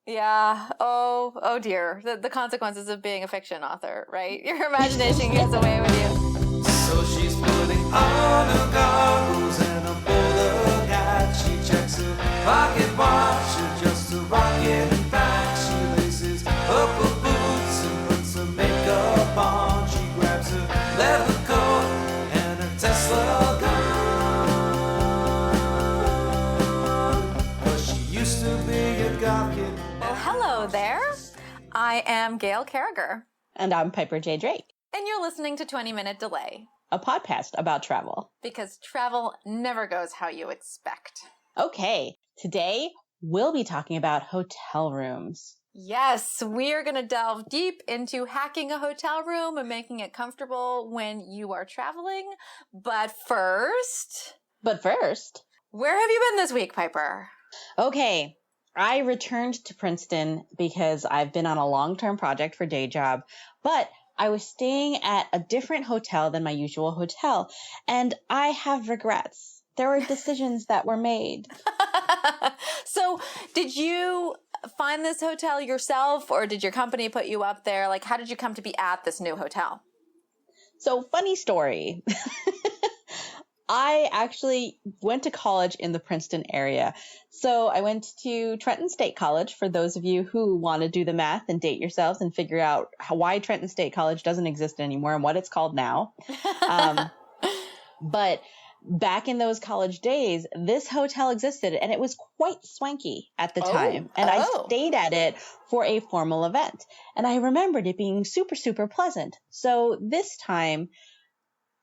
Yeah. Oh dear. The consequences of being a fiction author, right? Your imagination gets away with you. So she's putting on her goggles and a bowler hat. She checks her pocket watch, adjusts her rocket and back. She laces up her boots and puts her makeup on. She grabs her leather coat and her Tesla gun. 'Cause she used to be a goth kid. Well, hello there. I am Gail Carriger. And I'm Piper J. Drake, And you're listening to 20 Minute Delay. a podcast about travel. Because travel never goes how you expect. Okay, today we'll be talking about hotel rooms. Yes, we are going to delve deep into hacking a hotel room and making it comfortable when you are traveling. But first, where have you been this week, Piper? Okay, I returned to Princeton because I've been on a long-term project for day job, but I was staying at a different hotel than my usual hotel, and I have regrets. There were decisions that were made. So did you find this hotel yourself, or did your company put you up there? Like, how did you come to be at this new hotel? So, funny story. I actually went to college in the Princeton area. So I went to Trenton State College, for those of you who want to do the math and date yourselves and figure out why Trenton State College doesn't exist anymore and what it's called now. But back in those college days, this hotel existed and it was quite swanky at the time. And I stayed at it for a formal event. And I remembered it being super, super pleasant. So this time,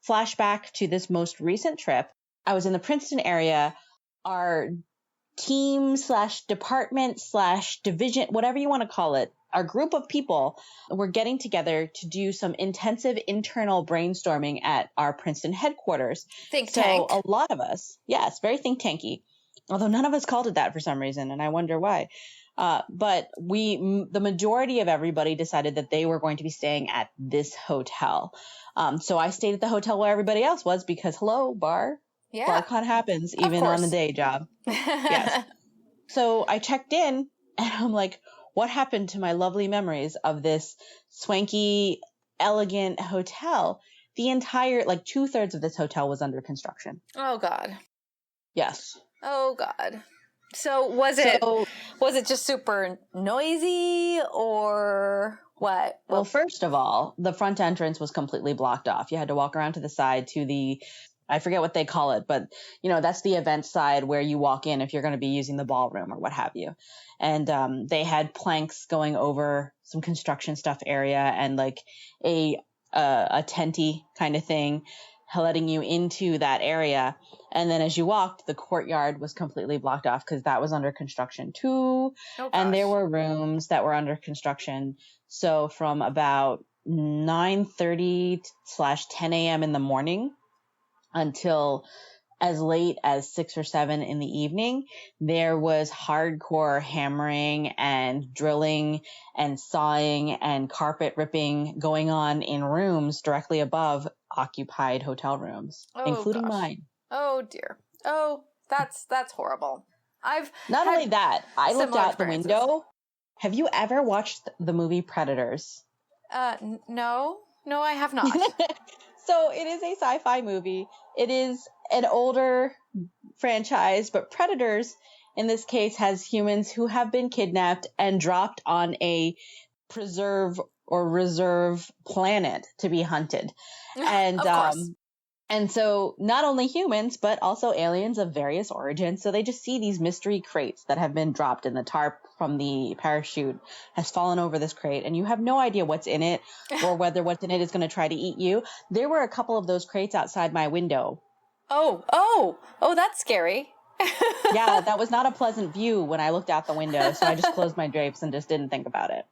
flashback to this most recent trip, I was in the Princeton area. Our team / department / division, whatever you want to call it, our group of people were getting together to do some intensive internal brainstorming at our Princeton headquarters. Think tank. So a lot of us, yes, very think tanky, although none of us called it that for some reason, and I wonder why. But the majority of everybody decided that they were going to be staying at this hotel. So I stayed at the hotel where everybody else was because, hello, BarCon happens even on the day job. Yes. So I checked in and I'm like, what happened to my lovely memories of this swanky, elegant hotel? The entire, 2/3 of this hotel was under construction. Oh, God. Yes. Oh, God. So was it just super noisy or what? Well, first of all, the front entrance was completely blocked off. You had to walk around to the side to I forget what they call it, but that's the event side where you walk in if you're going to be using the ballroom or what have you. And they had planks going over some construction stuff area and a tenty kind of thing letting you into that area. And then as you walked, the courtyard was completely blocked off because that was under construction too. Oh, and there were rooms that were under construction. So from about 9:30 / 10 a.m. in the morning until as late as 6 or 7 in the evening, there was hardcore hammering and drilling and sawing and carpet ripping going on in rooms directly above occupied hotel rooms, including mine. Oh dear. Oh, that's horrible. Not only that, I looked out the window. Have you ever watched the movie Predators? No, I have not. So it is a sci-fi movie. It is an older franchise, but Predators in this case has humans who have been kidnapped and dropped on a preserve or reserve planet to be hunted. And of course. And so not only humans, but also aliens of various origins. So they just see these mystery crates that have been dropped, and the tarp from the parachute has fallen over this crate, and you have no idea what's in it or whether what's in it is going to try to eat you. There were a couple of those crates outside my window. Oh, that's scary. Yeah, that was not a pleasant view when I looked out the window. So I just closed my drapes and just didn't think about it.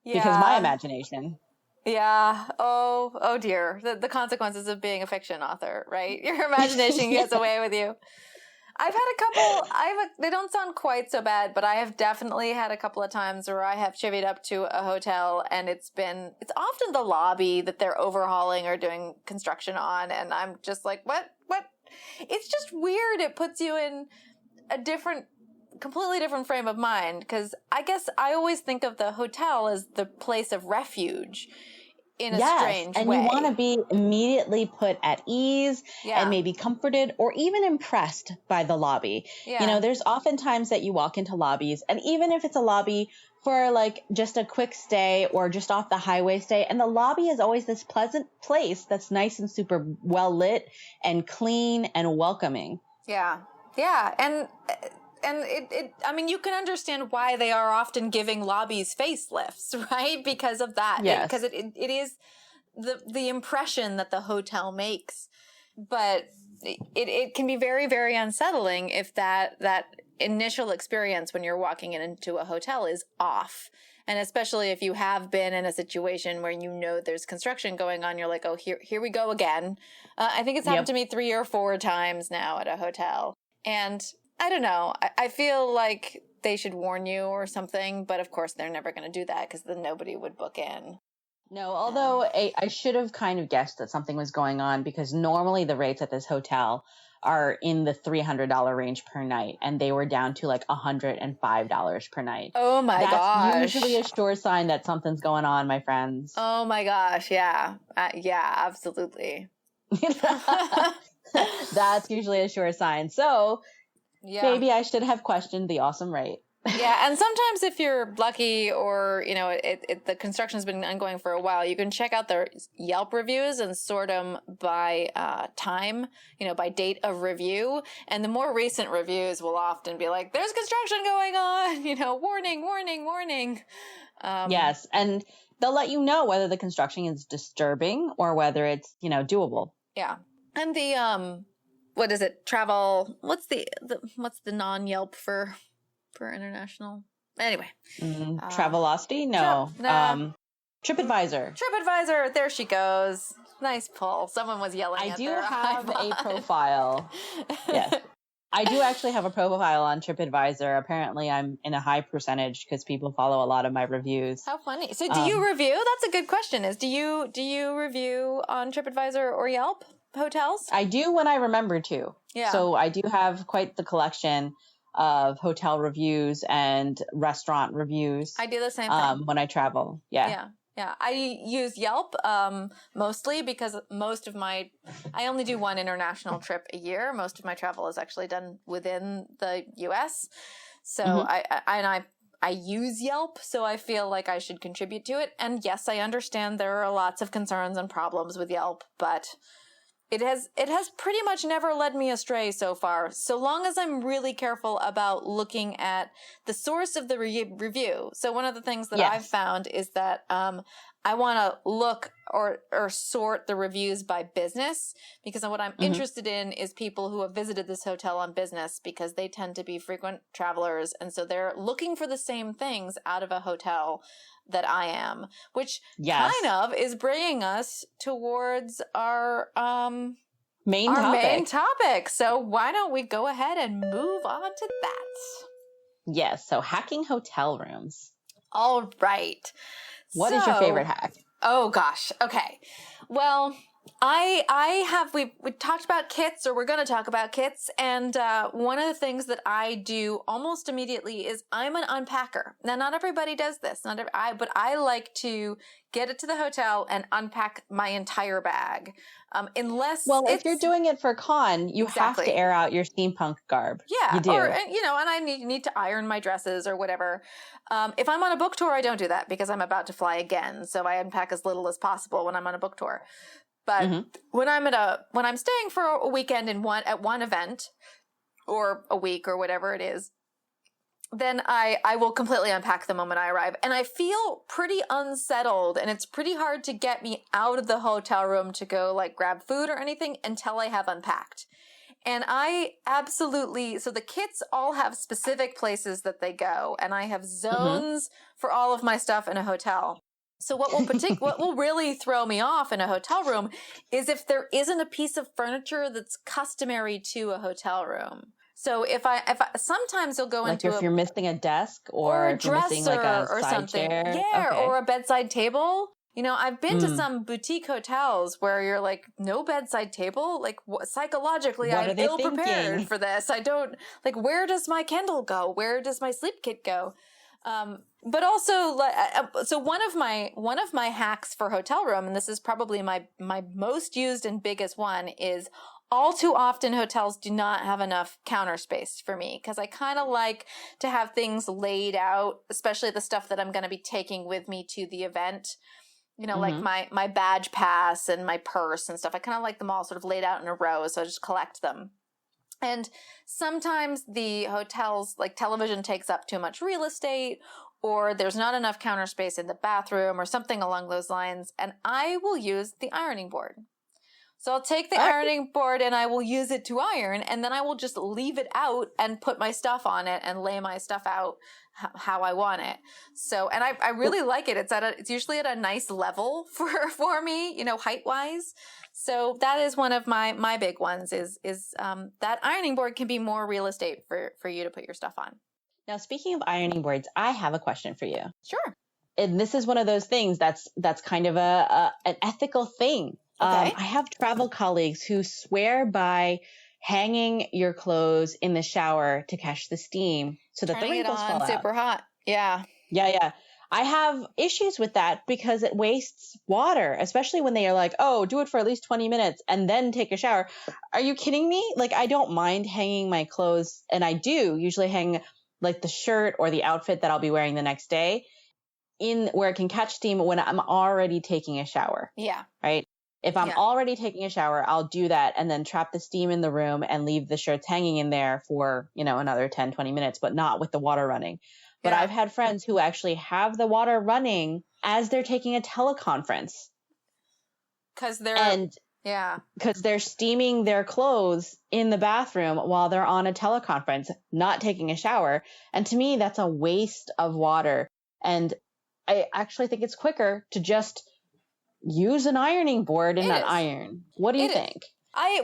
Yeah. Because my imagination. Yeah. Oh dear. The consequences of being a fiction author, right? Your imagination gets away with you. I've had a couple, they don't sound quite so bad, but I have definitely had a couple of times where I have chivied up to a hotel and it's often the lobby that they're overhauling or doing construction on. And I'm just like, what? It's just weird. It puts you in a different completely different frame of mind, because I guess I always think of the hotel as the place of refuge in a strange and way. you want to be immediately put at ease Yeah. and maybe comforted or even impressed by the lobby. Yeah. You know, there's often times that you walk into lobbies, and even if it's a lobby for like just a quick stay or just off the highway stay, and the lobby is always this pleasant place that's nice and super well lit and clean and welcoming. Yeah. Yeah. And it I mean, you can understand why they are often giving lobbies facelifts, right? Because of that. Yes. Because it is the impression that the hotel makes. But it can be very, very unsettling if that initial experience when you're walking into a hotel is off. And especially if you have been in a situation where you know there's construction going on, you're like, oh, here we go again. I think it's happened to me 3 or 4 times now at a hotel. And I don't know. I feel like they should warn you or something, but of course they're never going to do that because then nobody would book in. No, although I should have kind of guessed that something was going on, because normally the rates at this hotel are in the $300 range per night, and they were down to like $105 per night. Oh my gosh. That's usually a sure sign that something's going on, my friends. Oh my gosh, yeah. Yeah, absolutely. That's usually a sure sign. So maybe I should have questioned the awesome rate. Yeah, and sometimes if you're lucky, or you know, the construction's been ongoing for a while, you can check out their Yelp reviews and sort them by time, you know, by date of review. And the more recent reviews will often be like, "There's construction going on," you know, warning, warning, warning. Yes, and they'll let you know whether the construction is disturbing or whether it's, you know, doable. Yeah, and the what is it? Travel. What's the non-Yelp for international? Anyway. Travelocity? No. TripAdvisor. TripAdvisor. There she goes. Nice pull. Someone was yelling at their have iPod. a profile. Yes. I do actually have a profile on TripAdvisor. Apparently I'm in a high percentage because people follow a lot of my reviews. How funny. So do you review? That's a good question. Do you review on TripAdvisor or Yelp hotels? I do when I remember to. Yeah. So I do have quite the collection of hotel reviews and restaurant reviews. I do the same thing when I travel. Yeah. I use Yelp mostly because I only do one international trip a year. Most of my travel is actually done within the US. So I use Yelp, so I feel like I should contribute to it. And yes, I understand there are lots of concerns and problems with Yelp, but it has pretty much never led me astray so far, so long as I'm really careful about looking at the source of the review. So one of the things that I've found is that I want to look or sort the reviews by business, because what I'm interested in is people who have visited this hotel on business, because they tend to be frequent travelers, and so they're looking for the same things out of a hotel that I am, which kind of is bringing us towards our main topic. So why don't we go ahead and move on to that? Yes. So hacking hotel rooms. All right. What is your favorite hack? Oh gosh. Okay. Well, we talked about kits, or we're going to talk about kits. And one of the things that I do almost immediately is I'm an unpacker. Now, not everybody does this, but I like to get it to the hotel and unpack my entire bag. If you're doing it for con, you have to air out your steampunk garb. Yeah. You do. Or, and I need to iron my dresses or whatever. If I'm on a book tour, I don't do that because I'm about to fly again. So I unpack as little as possible when I'm on a book tour. But when I'm staying for a weekend at one event, or a week or whatever it is, then I will completely unpack the moment I arrive. And I feel pretty unsettled, and it's pretty hard to get me out of the hotel room to go like grab food or anything until I have unpacked. And so the kits all have specific places that they go, and I have zones for all of my stuff in a hotel. So what will really throw me off in a hotel room is if there isn't a piece of furniture that's customary to a hotel room. So if I sometimes you'll go like into if you're missing a desk or a if you're dresser missing like a or side something, chair. or a bedside table. I've been to some boutique hotels where you're like, no bedside table. Like psychologically, What are I'm they ill prepared thinking? for this. I don't like, where does my Kindle go? Where does my sleep kit go? But also, so one of my hacks for hotel room, and this is probably my most used and biggest one, is all too often hotels do not have enough counter space for me, because I kind of like to have things laid out, especially the stuff that I'm going to be taking with me to the event. Like my badge pass and my purse and stuff. I kind of like them all sort of laid out in a row, so I just collect them. And sometimes the hotels, like television takes up too much real estate, or there's not enough counter space in the bathroom or something along those lines. And I will use the ironing board. So I'll take the ironing board and I will use it to iron, and then I will just leave it out and put my stuff on it and lay my stuff out how I want it. So, and I really like it. It's usually at a nice level for me, height wise. So that is one of my big ones is that ironing board can be more real estate for you to put your stuff on. Now, speaking of ironing boards, I have a question for you. Sure. And this is one of those things that's kind of an ethical thing. Okay. I have travel colleagues who swear by hanging your clothes in the shower to catch the steam so that the wrinkles fall out. Super hot. Yeah. Yeah. I have issues with that because it wastes water, especially when they are like, oh, do it for at least 20 minutes and then take a shower. Are you kidding me? Like, I don't mind hanging my clothes, and I do usually hang like the shirt or the outfit that I'll be wearing the next day in where it can catch steam when I'm already taking a shower. Yeah. Right? If I'm already taking a shower, I'll do that and then trap the steam in the room and leave the shirts hanging in there for, another 10, 20 minutes, but not with the water running. But I've had friends who actually have the water running as they're taking a teleconference. Because they're steaming their clothes in the bathroom while they're on a teleconference, not taking a shower. And to me, that's a waste of water. And I actually think it's quicker to just use an ironing board and not iron. What do you think? I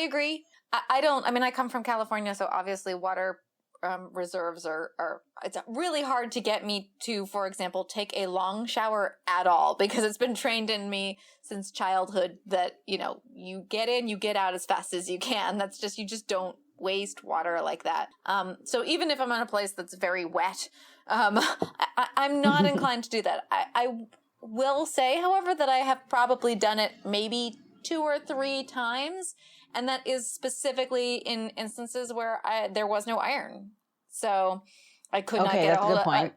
agree. I come from California, so obviously water reserves are it's really hard to get me to, for example, take a long shower at all, because it's been trained in me since childhood that, you get in, you get out as fast as you can. That's just, you just don't waste water like that. So even if I'm in a place that's very wet, I'm not inclined to do that. I will say, however, that I have probably done it maybe 2 or 3 times, and that is specifically in instances where there was no iron. So I could not get a hold of it.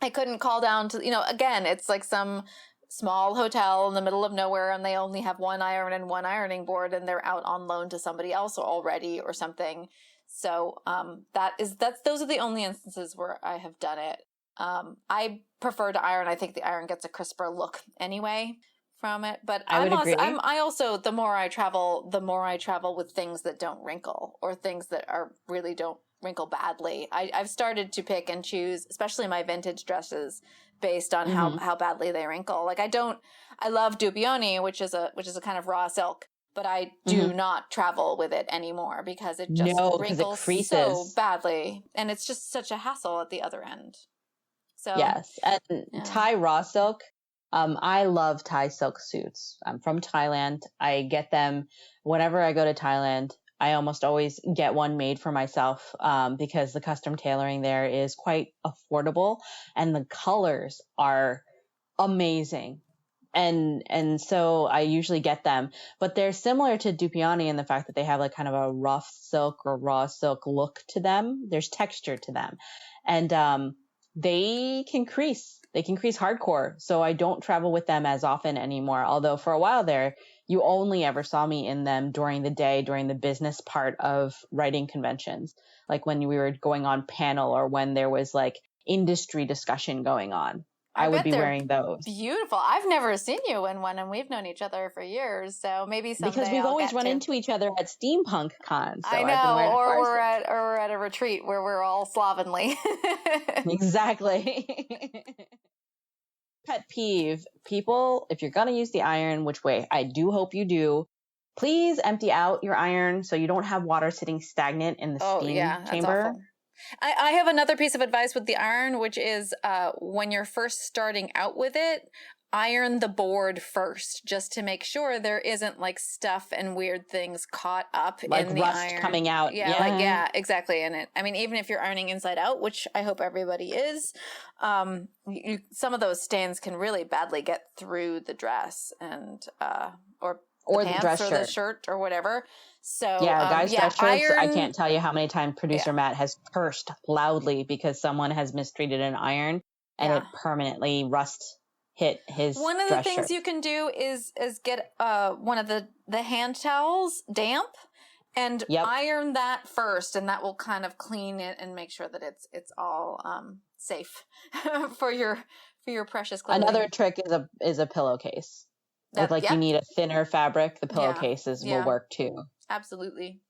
I couldn't call down to, again, it's like some small hotel in the middle of nowhere and they only have one iron and one ironing board and they're out on loan to somebody else already or something. So those are the only instances where I have done it. I prefer to iron. I think the iron gets a crisper look anyway from it. But I also, the more I travel with things that don't wrinkle or things that really don't wrinkle badly. I've started to pick and choose, especially my vintage dresses, based on how badly they wrinkle. Like I love Dupioni, which is a kind of raw silk, but I do not travel with it anymore because it just wrinkles so badly, and it's just such a hassle at the other end. So yes, and Thai raw silk. I love Thai silk suits. I'm from Thailand. I get them whenever I go to Thailand. I almost always get one made for myself because the custom tailoring there is quite affordable and the colors are amazing. And so I usually get them, but they're similar to Dupioni in the fact that they have like kind of a rough silk or raw silk look to them. There's texture to them, and they can crease hardcore. So I don't travel with them as often anymore. Although for a while there, you only ever saw me in them during the day, during the business part of writing conventions, like when we were going on panel or when there was like industry discussion going on. I would be wearing those. Beautiful. I've never seen you in one, and we've known each other for years. So maybe someday because we've always run into each other at steampunk cons. So I know, or we're at a retreat where we're all slovenly. Exactly. Pet peeve: people, if you're gonna use the iron, which way I do hope you do, please empty out your iron so you don't have water sitting stagnant in the steam chamber. Awful. I have another piece of advice with the iron, which is when you're first starting out with it, iron the board first, just to make sure there isn't like stuff and weird things caught up like in the rust iron coming out. Yeah, exactly. And I mean, even if you're ironing inside out, which I hope everybody is, some of those stains can really badly get through the dress and or the pants dress or shirt. the shirt or whatever. So guys, dress shirts. iron, I can't tell you how many times producer Matt has cursed loudly because someone has mistreated an iron and it permanently hit his one of the dress things shirt. you can do is get one of the hand towels damp and iron that first, and that will kind of clean it and make sure that it's all safe for your precious clothing. Another trick is a pillowcase. You need a thinner fabric, the pillowcases will work too. Absolutely.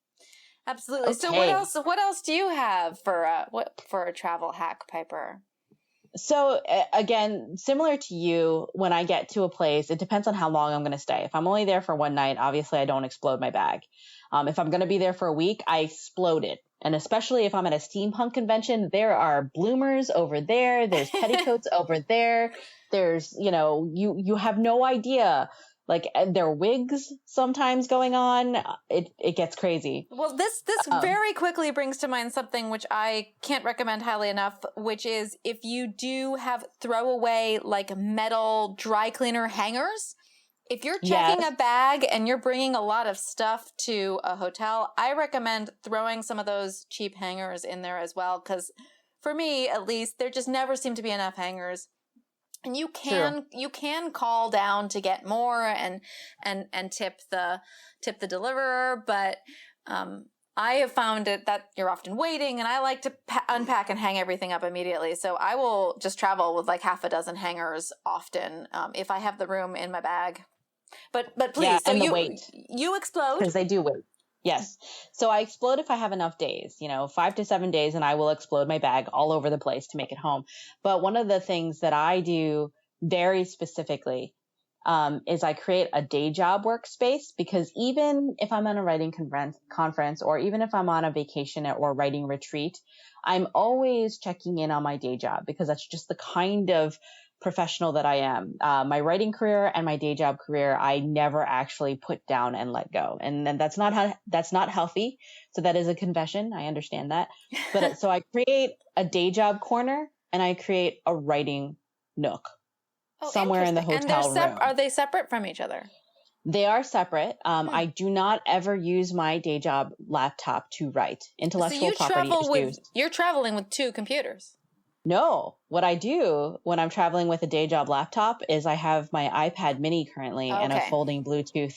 Okay. So what else do you have for a travel hack, Piper? So again, similar to you, when I get to a place, it depends on how long I'm going to stay. If I'm only there for one night, obviously I don't explode my bag. If I'm going to be there for a week, I explode it. And especially if I'm at a steampunk convention, there are bloomers over there. There's petticoats over there. There's, you have no idea. Like there are wigs sometimes going on. It gets crazy. Well, this very quickly brings to mind something which I can't recommend highly enough, which is if you do have throwaway like metal dry cleaner hangers. If you're checking a bag and you're bringing a lot of stuff to a hotel, I recommend throwing some of those cheap hangers in there as well. Because for me, at least, there just never seem to be enough hangers. And you can call down to get more and tip the deliverer, but I have found it that you're often waiting, and I like to unpack and hang everything up immediately. So I will just travel with like half a dozen hangers often if I have the room in my bag. But please, so you explode because they do wait. Yes. So I explode if I have enough days, 5 to 7 days, and I will explode my bag all over the place to make it home. But one of the things that I do very specifically is I create a day job workspace, because even if I'm on a writing conference or even if I'm on a vacation or writing retreat, I'm always checking in on my day job, because that's just the kind of professional that I am. My writing career and my day job career, I never actually put down and let go. And then that's not healthy. So that is a confession. I understand that. But so I create a day job corner and I create a writing nook somewhere in the hotel room. Are they separate from each other? They are separate. I do not ever use my day job laptop to write. Intellectual property issues. You're traveling with two computers. No, what I do when I'm traveling with a day job laptop is I have my iPad mini currently and a folding Bluetooth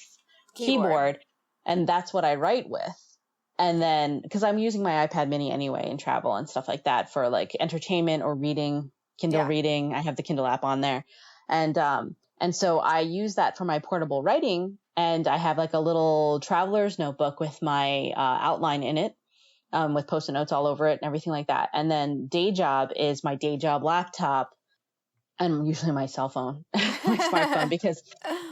keyboard, and that's what I write with. And then, because I'm using my iPad mini anyway in travel and stuff like that for like entertainment or reading, Kindle reading. I have the Kindle app on there. And so I use that for my portable writing, and I have like a little traveler's notebook with my outline in it. With Post-it notes all over it and everything like that. And then day job is my day job laptop and usually my cell phone, my smartphone, because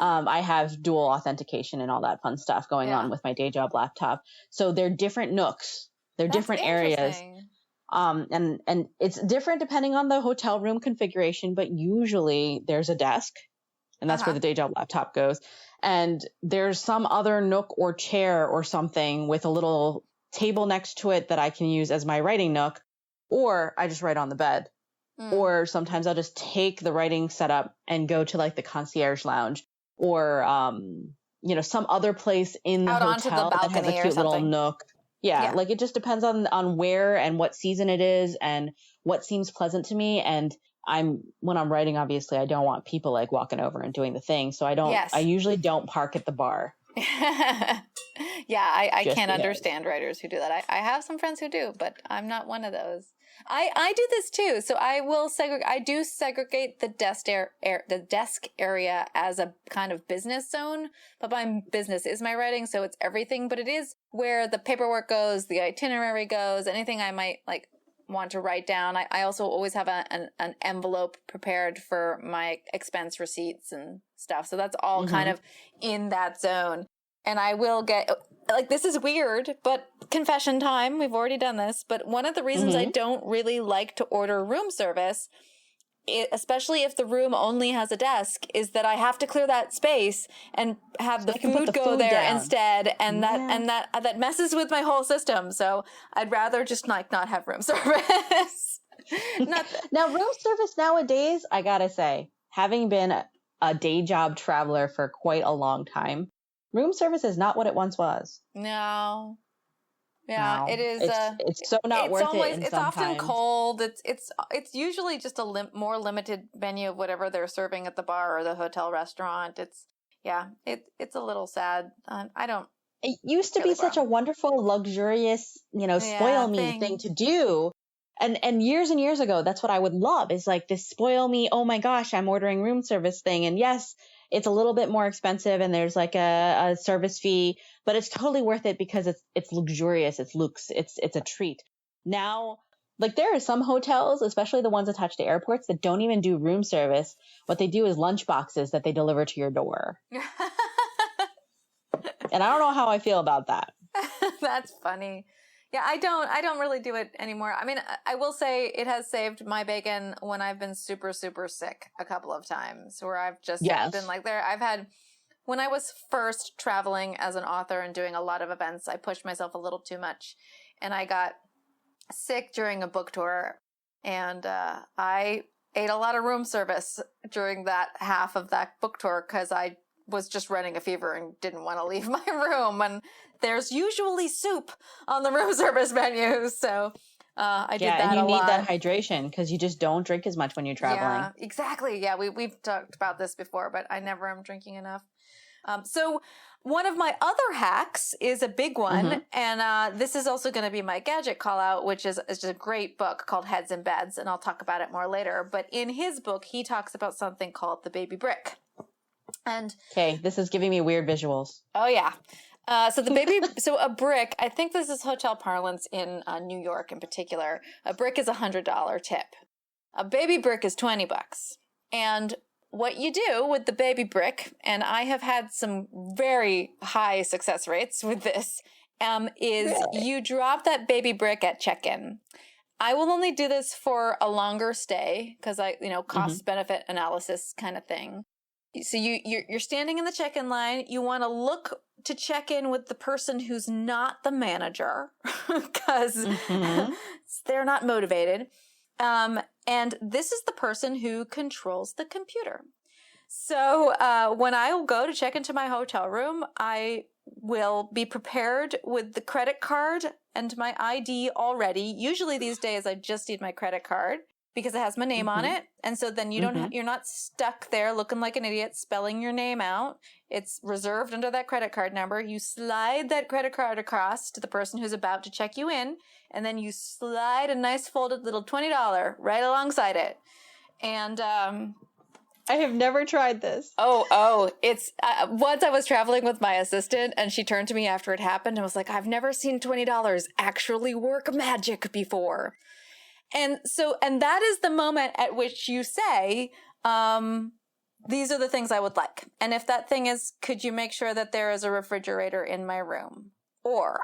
I have dual authentication and all that fun stuff going on with my day job laptop. So they're different nooks. They're different areas. And it's different depending on the hotel room configuration, but usually there's a desk, and that's where the day job laptop goes. And there's some other nook or chair or something with a little table next to it that I can use as my writing nook, or I just write on the bed. Or sometimes I'll just take the writing setup and go to like the concierge lounge or, some other place in the hotel that has a cute little nook. Yeah. Like it just depends on where and what season it is and what seems pleasant to me. And when I'm writing, obviously I don't want people like walking over and doing the thing. So I usually don't park at the bar. I can't understand writers who do that. I have some friends who do, but I'm not one of those. I do this too. So I do segregate the desk area as a kind of business zone, but my business is my writing. So it's everything, but it is where the paperwork goes, the itinerary goes, anything I might like want to write down. I also always have an envelope prepared for my expense receipts and stuff. So that's all kind of in that zone. And I will get, like, this is weird, but confession time, we've already done this. But one of the reasons I don't really like to order room service especially if the room only has a desk, is that I have to clear that space and have the food go there down instead, and that messes with my whole system. So I'd rather just not have room service. Now, room service nowadays, I gotta say, having been a day job traveler for quite a long time, room service is not what it once was. No. Yeah, No. it is. It's so not worth it. It's often cold. It's usually just a more limited menu of whatever they're serving at the bar or the hotel restaurant. It's a little sad. I don't. It used to be such a wonderful, luxurious, spoil me thing to do. And years ago, that's what I would love, is like this spoil me, oh my gosh, I'm ordering room service thing. And yes, it's a little bit more expensive and there's like a service fee, but it's totally worth it because it's luxurious, it's luxe, it's a treat. Now, like there are some hotels, especially the ones attached to airports, that don't even do room service. What they do is lunch boxes that they deliver to your door. And I don't know how I feel about that. That's funny. Yeah, I don't really do it anymore. I mean, I will say it has saved my bacon when I've been super, super sick a couple of times, where I've just been like there. When I was first traveling as an author and doing a lot of events, I pushed myself a little too much and I got sick during a book tour, and I ate a lot of room service during that half of that book tour because I was just running a fever and didn't want to leave my room, and there's usually soup on the room service menu, so I did that a lot. And you need that hydration because you just don't drink as much when you're traveling. Yeah, exactly. Yeah, we've talked about this before, but I never am drinking enough. So one of my other hacks is a big one, and this is also going to be my gadget call out, which is just a great book called Heads in Beds, and I'll talk about it more later. But in his book, he talks about something called the baby brick. And okay, this is giving me weird visuals. Oh yeah. So a brick, I think this is hotel parlance in New York in particular. A brick is $100 tip. A baby brick is $20. And what you do with the baby brick, and I have had some very high success rates with this, is you drop that baby brick at check-in. I will only do this for a longer stay because cost benefit analysis kind of thing. So you're standing in the check-in line. You want to look to check in with the person who's not the manager because they're not motivated. And this is the person who controls the computer. So when I will go to check into my hotel room, I will be prepared with the credit card and my ID already. Usually these days I just need my credit card because it has my name on it. And so then you you're not stuck there looking like an idiot spelling your name out. It's reserved under that credit card number. You slide that credit card across to the person who's about to check you in, and then you slide a nice folded little $20 right alongside it. And I have never tried this. It's once I was traveling with my assistant, and she turned to me after it happened and was like, I've never seen $20 actually work magic before. And that is the moment at which you say, these are the things I would like. And if that thing is, could you make sure that there is a refrigerator in my room? Or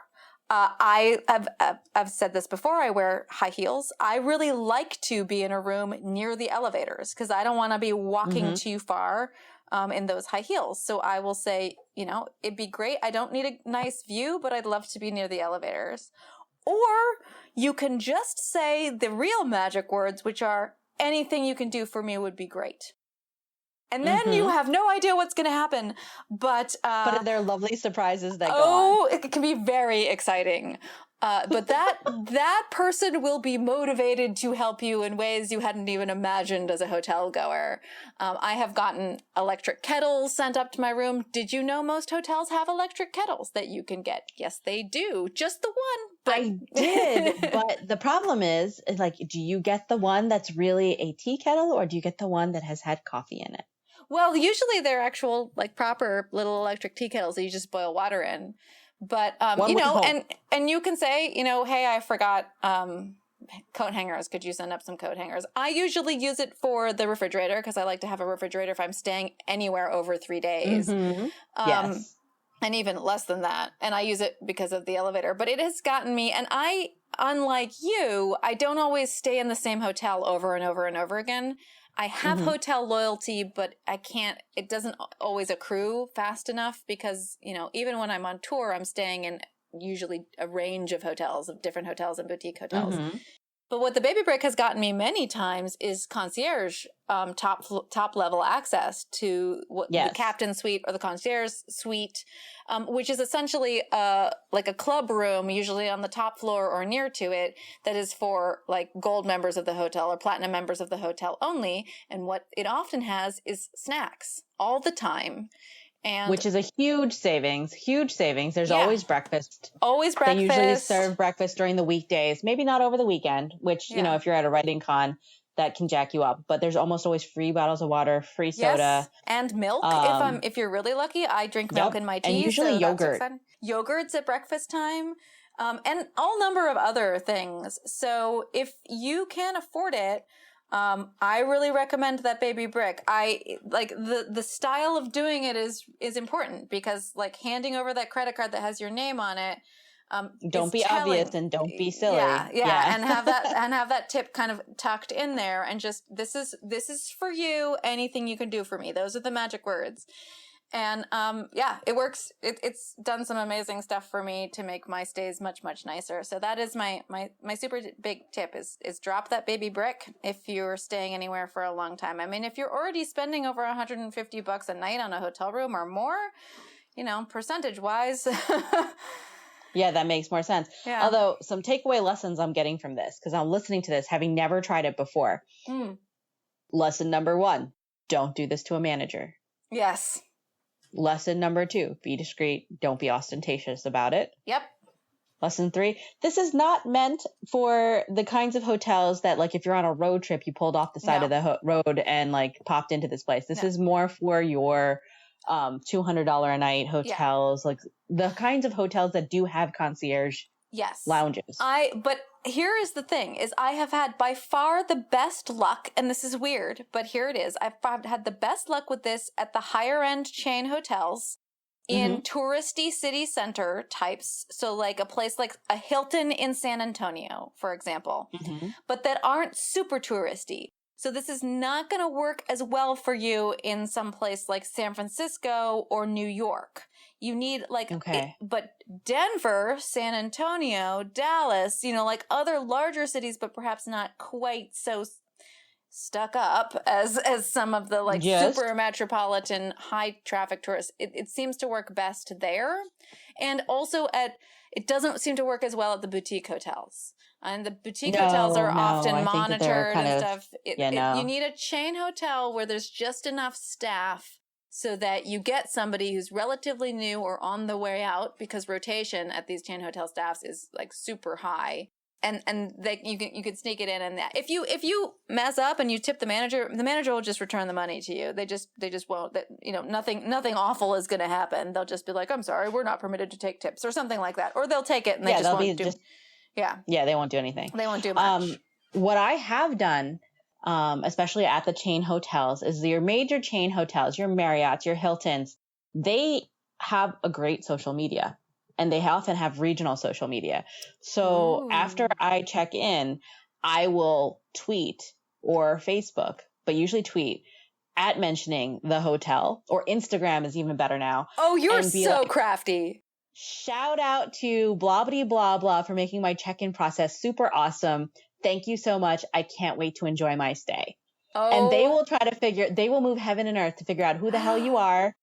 I've said this before, I wear high heels. I really like to be in a room near the elevators because I don't want to be walking too far in those high heels. So I will say, it'd be great. I don't need a nice view, but I'd love to be near the elevators. Or you can just say the real magic words, which are anything you can do for me would be great. And then you have no idea what's going to happen. But they're lovely surprises that go on. It can be very exciting. But that person will be motivated to help you in ways you hadn't even imagined as a hotel goer. I have gotten electric kettles sent up to my room. Did you know most hotels have electric kettles that you can get? Yes, they do. Just the one. But... I did. But the problem is, do you get the one that's really a tea kettle, or do you get the one that has had coffee in it? Well, usually they're actual, proper little electric tea kettles that you just boil water in. But, and you can say, hey, I forgot coat hangers. Could you send up some coat hangers? I usually use it for the refrigerator because I like to have a refrigerator if I'm staying anywhere over 3 days. Yes. And even less than that. And I use it because of the elevator. But it has gotten me, and I unlike you, I don't always stay in the same hotel over and over and over again. I have hotel loyalty, but it doesn't always accrue fast enough because, even when I'm on tour, I'm staying in usually a range of different hotels and boutique hotels. But what the Baby Brick has gotten me many times is concierge top level access to the captain suite or the concierge suite, which is essentially like a club room, usually on the top floor or near to it, that is for like gold members of the hotel or platinum members of the hotel only. And what it often has is snacks all the time. Which is a huge savings. There's always breakfast. Always breakfast. They usually serve breakfast during the weekdays, maybe not over the weekend, which, if you're at a writing con, that can jack you up. But there's almost always free bottles of water, free soda. Yes, and milk. If you're really lucky, I drink milk in my tea. And usually yogurt. Yogurts at breakfast time. And all number of other things. So if you can afford it, I really recommend that Baby Brick. I like the style of doing it is important because like handing over that credit card that has your name on it. Don't be obvious and don't be silly. Yeah. and have that tip kind of tucked in there and just this is for you. Anything you can do for me. Those are the magic words. And it works. It's done some amazing stuff for me to make my stays much, much nicer. So that is my super big tip is drop that Baby Brick if you're staying anywhere for a long time. I mean, if you're already spending over $150 a night on a hotel room or more, percentage wise. Yeah, that makes more sense. Yeah. Although some takeaway lessons I'm getting from this, because I'm listening to this, having never tried it before. Lesson number 1, don't do this to a manager. Yes. Lesson number 2, be discreet. Don't be ostentatious about it. Yep. Lesson 3, this is not meant for the kinds of hotels that, like, if you're on a road trip, you pulled off the side of the road and, like, popped into this place. This is more for your $200 a night hotels, like the kinds of hotels that do have concierge lounges. But here is the thing, is I have had by far the best luck, and this is weird, but here it is. I've had the best luck with this at the higher end chain hotels in touristy city center types. So like a place like a Hilton in San Antonio, for example, but that aren't super touristy. So this is not going to work as well for you in some place like San Francisco or New York. You need but Denver, San Antonio, Dallas, like other larger cities, but perhaps not quite so stuck up as some of the super metropolitan high traffic tourists. It seems to work best there. And also it doesn't seem to work as well at the boutique hotels. And the boutique hotels are often monitored and stuff. You need a chain hotel where there's just enough staff so that you get somebody who's relatively new or on the way out, because rotation at these chain hotel staffs is like super high. And you can sneak it in, and that if you mess up and you tip the manager will just return the money to you. They just won't. That nothing awful is going to happen. They'll just be like, I'm sorry, we're not permitted to take tips or something like that, or they'll take it and they just won't do. Yeah, they won't do anything. They won't do much. What I have done, especially at the chain hotels, is your major chain hotels, your Marriotts, your Hiltons, they have a great social media. And they often have regional social media. So after I check in, I will tweet or Facebook, but usually tweet, at mentioning the hotel, or Instagram is even better now. Oh, you're so crafty. Shout out to blah, blah, blah, blah for making my check-in process super awesome. Thank you so much. I can't wait to enjoy my stay. Oh. And they will move heaven and earth to figure out who the hell you are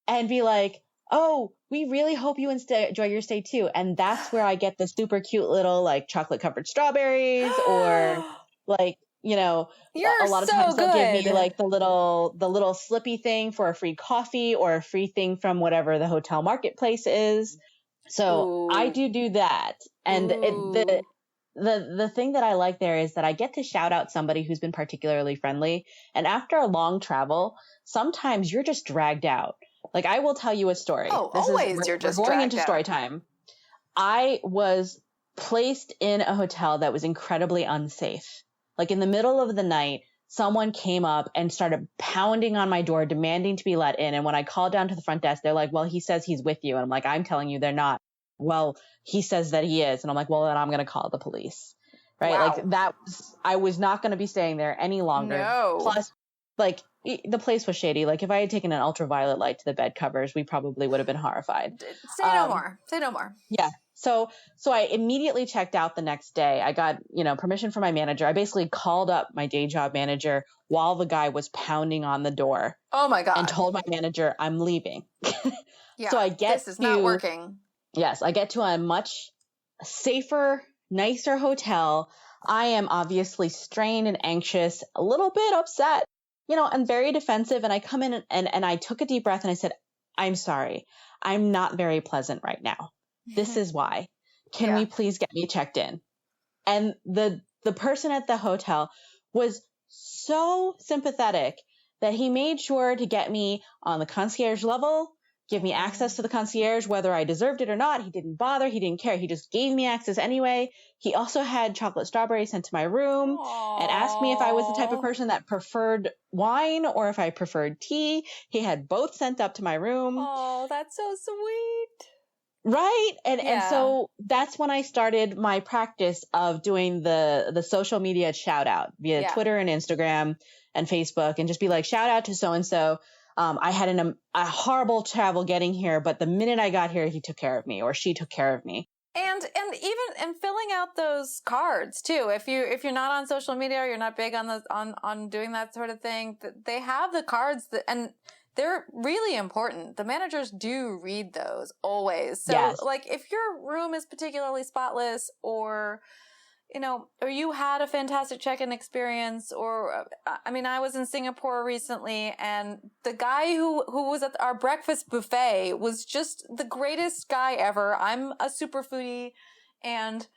and be like, oh, we really hope you enjoy your stay too. And that's where I get the super cute little like chocolate covered strawberries or like, a lot of times they'll give me like the little slippy thing for a free coffee or a free thing from whatever the hotel marketplace is. So I do that. And the thing that I like there is that I get to shout out somebody who's been particularly friendly. And after a long travel, sometimes you're just dragged out. Like, I will tell you a story. Oh, you're just going into out. Story time. I was placed in a hotel that was incredibly unsafe. Like, in the middle of the night, someone came up and started pounding on my door, demanding to be let in. And when I called down to the front desk, they're like, well, he says he's with you. And I'm like, I'm telling you, they're not. well, he says that he is. And I'm like, well, then I'm going to call the police. Right. Wow. Like I was not going to be staying there any longer. No. Plus, like the place was shady. Like if I had taken an ultraviolet light to the bed covers, we probably would have been horrified. Say no more. Say no more. Yeah. So I immediately checked out the next day. I got, permission from my manager. I basically called up my day job manager while the guy was pounding on the door. Oh my God. And told my manager I'm leaving. Yeah. So I get this is not working. Yes. I get to a much safer, nicer hotel. I am obviously strained and anxious, a little bit upset, and very defensive. And I come in and I took a deep breath and I said, I'm sorry. I'm not very pleasant right now. This is why. Can we please get me checked in? And the person at the hotel was so sympathetic that he made sure to get me on the concierge level, give me access to the concierge, whether I deserved it or not. He didn't bother. He didn't care. He just gave me access anyway. He also had chocolate strawberries sent to my room and asked me if I was the type of person that preferred wine or if I preferred tea. He had both sent up to my room. Oh, that's so sweet. Right. And so that's when I started my practice of doing the social media shout out via Twitter and Instagram and Facebook, and just be like, shout out to so-and-so. I had a horrible travel getting here, but the minute I got here, he took care of me or she took care of me. And even filling out those cards too. If you're not on social media or you're not big on doing that sort of thing, they have the cards and they're really important. The managers do read those always. So like if your room is particularly spotless or you had a fantastic check-in experience, or, I was in Singapore recently and the guy who was at our breakfast buffet was just the greatest guy ever. I'm a super foodie, and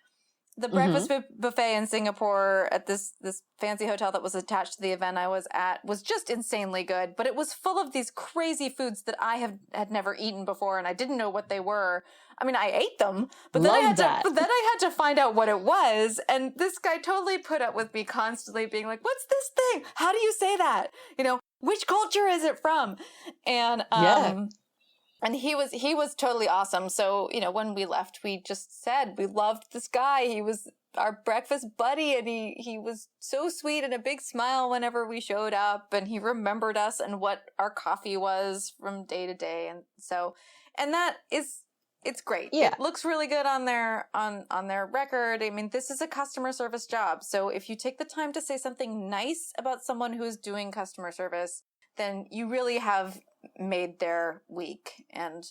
the breakfast buffet in Singapore at this fancy hotel that was attached to the event I was at was just insanely good, but it was full of these crazy foods that I had never eaten before, and I didn't know what they were. I ate them, but then I had to find out what it was. And this guy totally put up with me constantly being like, "What's this thing? How do you say that? Which culture is it from?" And and he was totally awesome. So, when we left, we just said we loved this guy. He was our breakfast buddy, and he was so sweet and a big smile whenever we showed up, and he remembered us and what our coffee was from day to day. And so, and that is, it's great. Yeah. It looks really good on their record. This is a customer service job. So if you take the time to say something nice about someone who is doing customer service, then you really have made their week and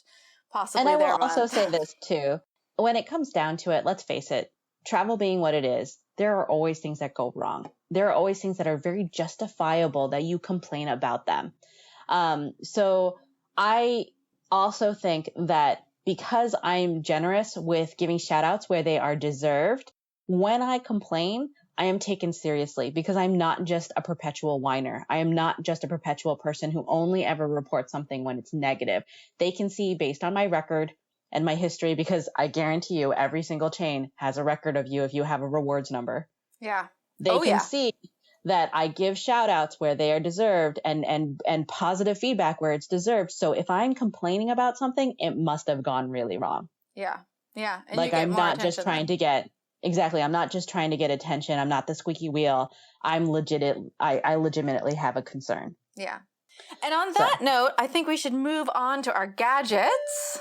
possibly their month. And I will also say this too. When it comes down to it, let's face it, travel being what it is, there are always things that go wrong. There are always things that are very justifiable that you complain about them. So I also think that because I'm generous with giving shout outs where they are deserved, when I complain, I am taken seriously because I'm not just a perpetual whiner. I am not just a perpetual person who only ever reports something when it's negative. They can see based on my record and my history, because I guarantee you every single chain has a record of you if you have a rewards number. Yeah. They can see that I give shout outs where they are deserved and positive feedback where it's deserved. So if I'm complaining about something, it must have gone really wrong. Yeah. Yeah. And like I'm not just trying to get I'm not just trying to get attention. I'm not the squeaky wheel. I legitimately have a concern. Yeah. And on that note, I think we should move on to our gadgets.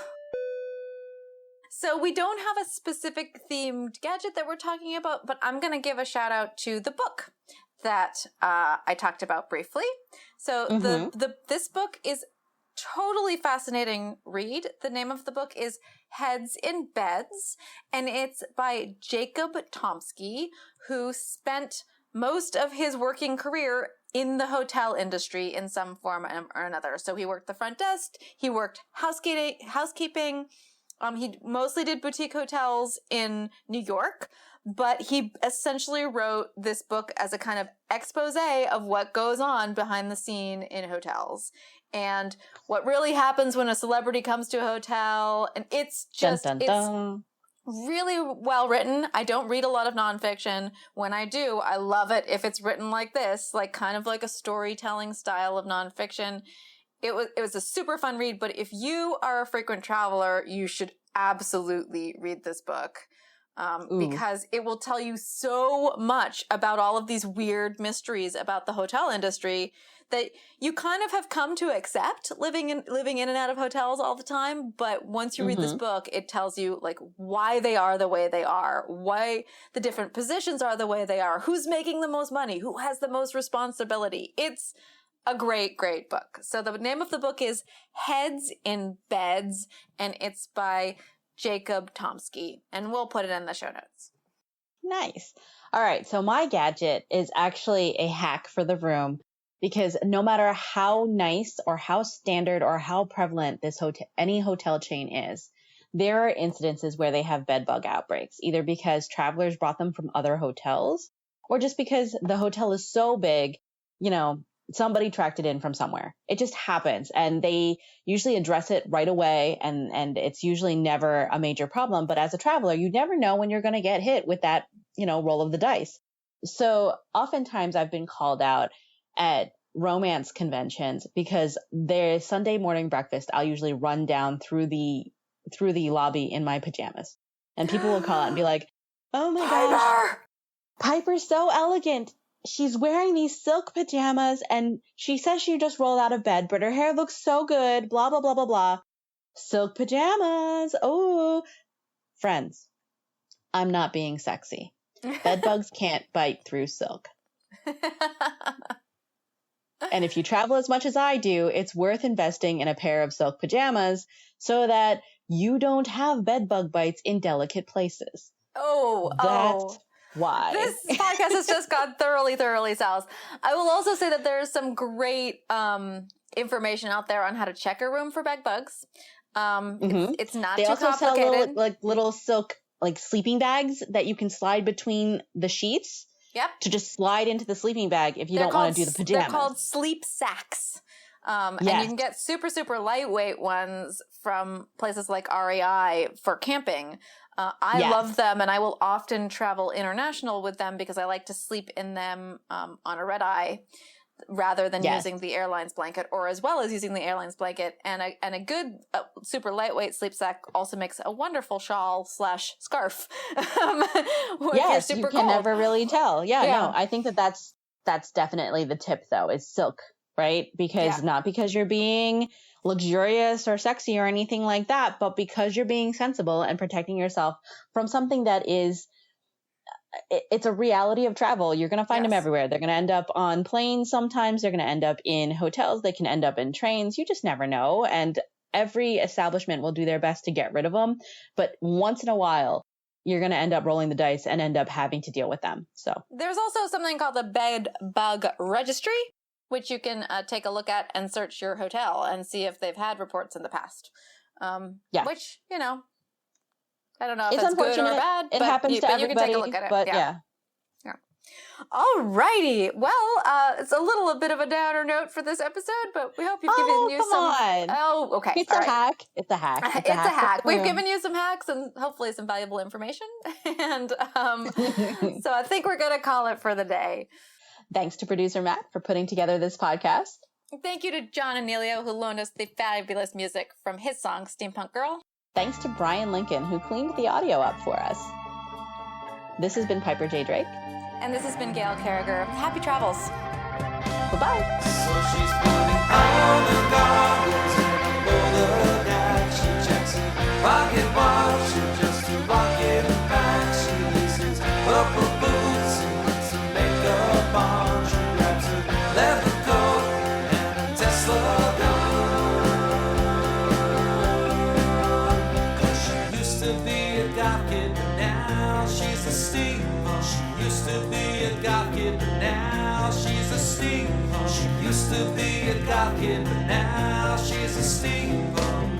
So we don't have a specific themed gadget that we're talking about, but I'm going to give a shout out to the book that I talked about briefly. So this book is totally fascinating read. The name of the book is Heads in Beds, and it's by Jacob Tomsky, who spent most of his working career in the hotel industry in some form or another. So he worked the front desk, he worked housekeeping. He mostly did boutique hotels in New York, but he essentially wrote this book as a kind of expose of what goes on behind the scene in hotels and what really happens when a celebrity comes to a hotel. And it's just, dun, dun, dun. It's really well written. I don't read a lot of nonfiction. When I do, I love it if it's written like this, like kind of like a storytelling style of nonfiction. It was a super fun read, but if you are a frequent traveler, you should absolutely read this book. Because it will tell you so much about all of these weird mysteries about the hotel industry that you kind of have come to accept living in and out of hotels all the time. But once you read this book, it tells you like why they are the way they are, why the different positions are the way they are, who's making the most money, who has the most responsibility. It's a great, great book. So the name of the book is Heads in Beds, and it's by Jacob Tomsky, and we'll put it in the show notes. Nice. All right. So my gadget is actually a hack for the room, because no matter how nice or how standard or how prevalent any hotel chain is, there are incidences where they have bed bug outbreaks, either because travelers brought them from other hotels or just because the hotel is so big, somebody tracked it in from somewhere. It just happens, and they usually address it right away, and it's usually never a major problem. But as a traveler, you never know when you're going to get hit with that, roll of the dice. So oftentimes I've been called out at romance conventions because their Sunday morning breakfast, I'll usually run down through the lobby in my pajamas, and people will call out and be like, "Oh my gosh, Piper's so elegant. She's wearing these silk pajamas and she says she just rolled out of bed, but her hair looks so good, blah, blah, blah, blah, blah." Silk pajamas. Oh, friends, I'm not being sexy. Bed bugs can't bite through silk. And if you travel as much as I do, it's worth investing in a pair of silk pajamas so that you don't have bed bug bites in delicate places. That's why. This podcast has just got thoroughly, thoroughly south. I will also say that there's some great information out there on how to check a room for bed bugs. It's not too complicated. They also sell little silk sleeping bags that you can slide between the sheets. Yep. To just slide into the sleeping bag if you don't want to do the pajamas. They're called sleep sacks. And you can get super, super lightweight ones from places like REI for camping. I love them, and I will often travel international with them because I like to sleep in them on a red eye rather than using the airline's blanket, or as well as using the airline's blanket. And a good super lightweight sleep sack also makes a wonderful shawl/scarf. Yes, you can never really tell. No, I think that's definitely the tip, though, is silk, right? Because not because you're being luxurious or sexy or anything like that, but because you're being sensible and protecting yourself from something that is, it's a reality of travel. You're going to find them everywhere. They're going to end up on planes. Sometimes they're going to end up in hotels. They can end up in trains. You just never know. And every establishment will do their best to get rid of them. But once in a while, you're going to end up rolling the dice and end up having to deal with them. So there's also something called the Bed Bug Registry, which you can take a look at and search your hotel and see if they've had reports in the past. Which, I don't know if it's good or bad. It happens to everybody, you can take a look at it. But yeah. All righty. Well, it's a little bit of a downer note for this episode, but we hope you've given you some. On. Oh, okay. It's a hack. It's a hack. It's a hack. We've given you some hacks and hopefully some valuable information. And so I think we're going to call it for the day. Thanks to producer Matt for putting together this podcast. Thank you to John Anelio, who loaned us the fabulous music from his song, Steampunk Girl. Thanks to Brian Lincoln, who cleaned the audio up for us. This has been Piper J. Drake. And this has been Gail Carriger. Happy travels. Bye-bye. So she's putting on the goggles and a guy. She checks her pocket watch just to rock it back. She laces up her boots and puts some makeup on. She grabs her leather coat and a Tesla gun. 'Cause she used to be a goth kid, but now she's a steampunk. She used to be a goth kid, but now she's a steampunk. She used to be a goth kid, but now she's a steampunk.